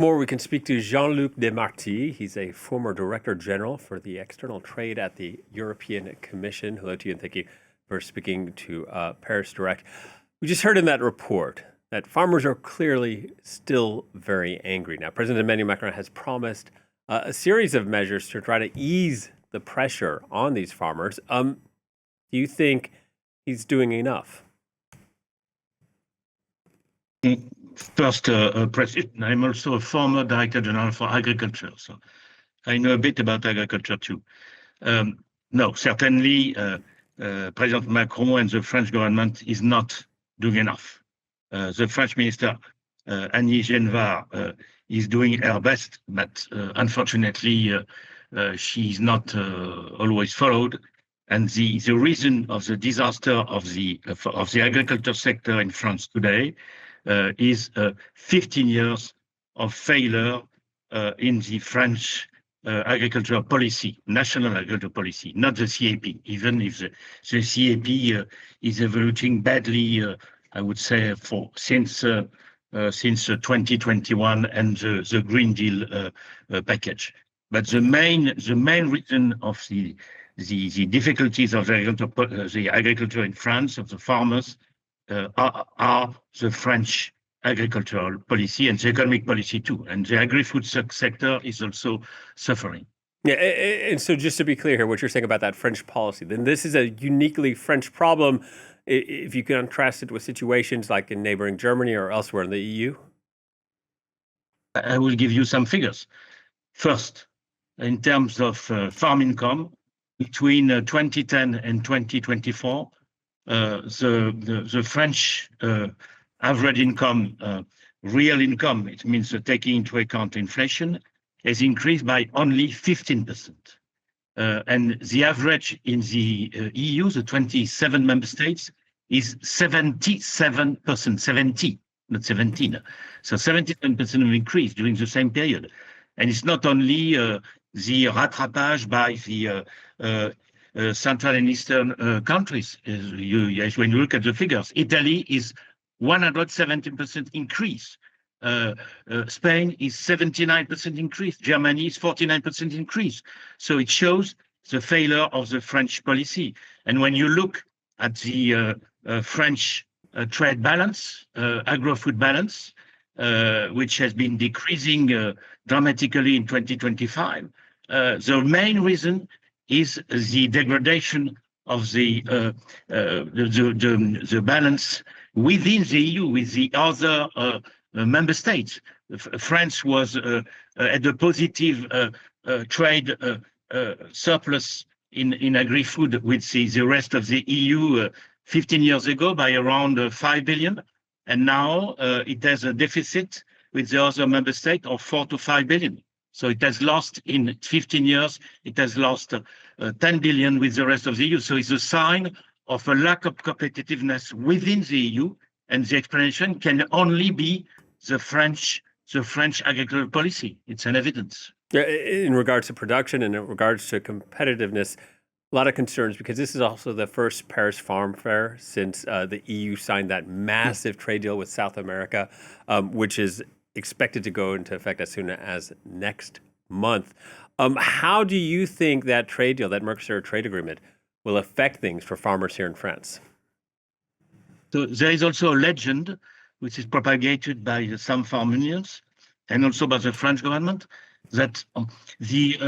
More, we can speak to Jean-Luc Demarty. He's a former Director General for the External Trade at the European Commission. Hello to you, and thank you for speaking to Paris Direct. We just heard in that report that farmers are clearly still very angry. Now, President Emmanuel Macron has promised a series of measures to try to ease the pressure on these farmers. Do you think he's doing enough? First, President, I'm also a former Director General for Agriculture, so I know a bit about agriculture too. No, certainly President Macron and the French government is not doing enough. The French Minister, Annie Genevard, is doing her best, but unfortunately, she is not always followed. And the reason of the disaster of the agriculture sector in France today is 15 years of failure in the French agricultural policy, national agricultural policy, not the CAP, even if the CAP is evolving badly, I would say, since 2021 and the Green Deal package. But the main reason of the difficulties of the agriculture in France, of the farmers, are the French agricultural policy and the economic policy too. And the agri-food sector is also suffering. Yeah, and so just to be clear here, what you're saying about that French policy, then this is a uniquely French problem if you contrast it with situations like in neighboring Germany or elsewhere in the EU? I will give you some figures. First, in terms of farm income, between 2010 and 2024, the French average income, real income, it means taking into account inflation, has increased by only 15%. And the average in the EU, the 27 member states, is 77%, 70, not 17. So 77% of increase during the same period. And it's not only the rattrapage by the Central and Eastern countries. When you look at the figures, Italy is 170% increase. Spain is 79% increase. Germany is 49% increase. So it shows the failure of the French policy. And when you look at the French trade balance, agro-food balance, which has been decreasing dramatically in 2025, the main reason is the degradation of the balance within the EU with the other member states. France was at a positive trade surplus in agri-food with the rest of the EU 15 years ago by around 5 billion. And now it has a deficit with the other member state of 4 to 5 billion. So it has lost in 15 years, it has lost 10 billion with the rest of the EU. So it's a sign of a lack of competitiveness within the EU. And the explanation can only be the French agricultural policy. It's an evidence. In regards to production and in regards to competitiveness, a lot of concerns because this is also the first Paris Farm Fair since the EU signed that massive trade deal with South America, which is expected to go into effect as soon as next month. How do you think that trade deal, that Mercosur trade agreement, will affect things for farmers here in France? So there is also a legend which is propagated by some farm unions and also by the French government that the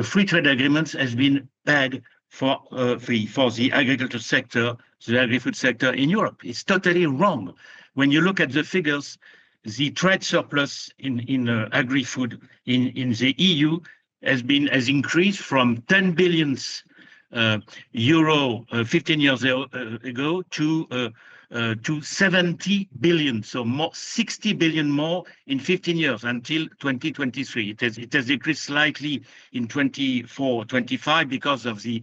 free trade agreements has been bad for the agriculture sector, the agri-food sector in Europe. It's totally wrong. When you look at the figures, the trade surplus in agri-food in the EU has increased from 10 billion euro 15 years ago to 70 billion, so more 60 billion more in 15 years until 2023. It has decreased slightly in 24-25 because of the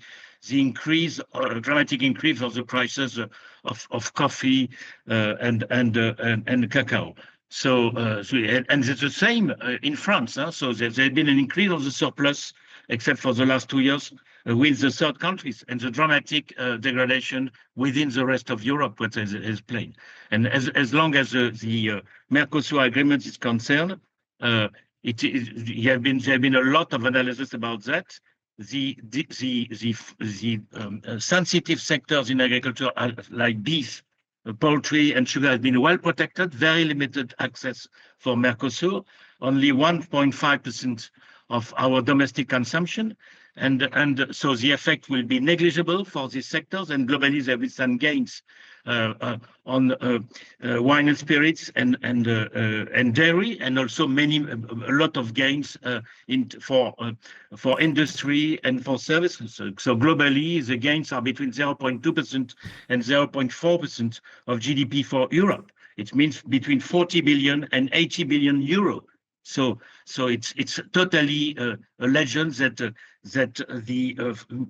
increase, dramatic increase of the prices of coffee and cacao. So and it's the same in France. So there's been an increase of the surplus, except for the last 2 years, with the third countries, and the dramatic degradation within the rest of Europe, what is plain. And as long as the Mercosur agreement is concerned, There have been a lot of analysis about that. The sensitive sectors in agriculture, like beef, poultry, and sugar, have been well protected. Very limited access for Mercosur. Only 1.5% of our domestic consumption, and so the effect will be negligible for these sectors. And globally, there will be some gains on wine and spirits and dairy, and also a lot of gains for industry and for services. So globally, the gains are between 0.2% and 0.4% of GDP for Europe. It means between 40 billion and 80 billion euro. So it's totally a legend that the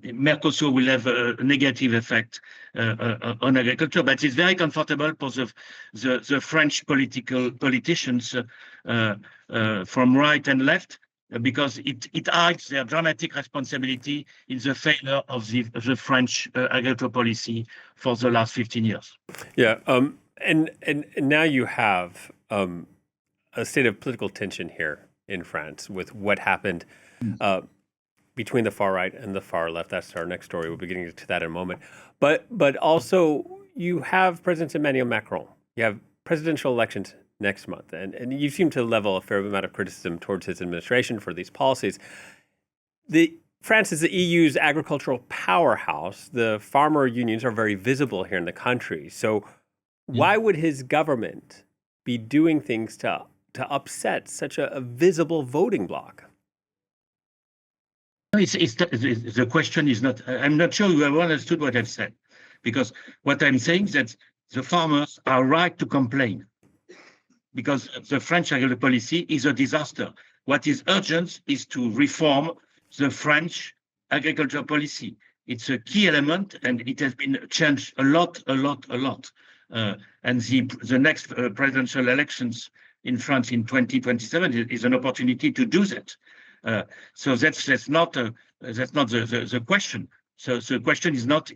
Mercosur will have a negative effect on agriculture. But it's very comfortable for the French politicians from right and left, because it hides their dramatic responsibility in the failure of the French agricultural policy for the last 15 years. Yeah, and now you have a state of political tension here in France with what happened between the far right and the far left. That's our next story. We'll be getting to that in a moment. But also you have President Emmanuel Macron. You have presidential elections next month, and you seem to level a fair amount of criticism towards his administration for these policies. France is the EU's agricultural powerhouse. The farmer unions are very visible here in the country. So why would his government be doing things to upset such a visible voting bloc? The question is not, I'm not sure you have understood what I've said, because what I'm saying is that the farmers are right to complain, because the French agricultural policy is a disaster. What is urgent is to reform the French agricultural policy. It's a key element, and it has been changed a lot. And the next presidential elections in France in 2027 is an opportunity to do that. So that's not the question. So the question is not the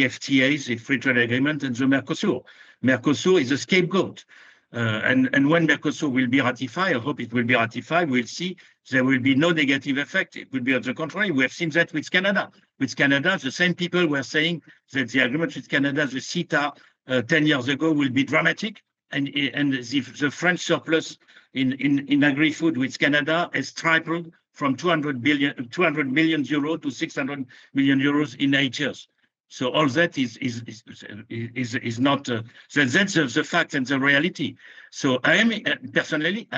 FTAs, the free trade agreement, and the Mercosur. Mercosur is a scapegoat. And when Mercosur will be ratified, I hope it will be ratified, we'll see there will be no negative effect. It will be on the contrary. We have seen that with Canada. With Canada, the same people were saying that the agreement with Canada, the CETA, 10 years ago, will be dramatic. And the French surplus in agri-food with Canada has tripled from 200 million euro to 600 million euros in 8 years. So all that is not. So that's the fact and the reality. So I am personally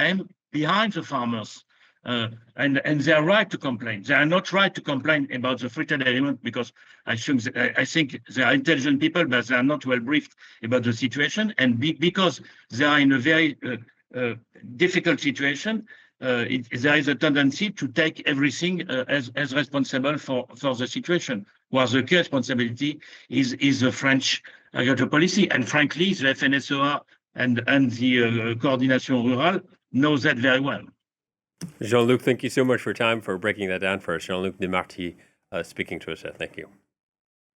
behind the farmers, and they are right to complain. They are not right to complain about the free trade agreement, because I think they are intelligent people, but they are not well briefed about the situation, and because they are in a very difficult situation. There is a tendency to take everything as responsible for the situation, while the key responsibility is the French agricultural policy. And frankly, the FNSEA and the Coordination Rurale knows that very well. Jean-Luc, thank you so much for your time, for breaking that down for us. Jean-Luc Demarty speaking to us. Thank you.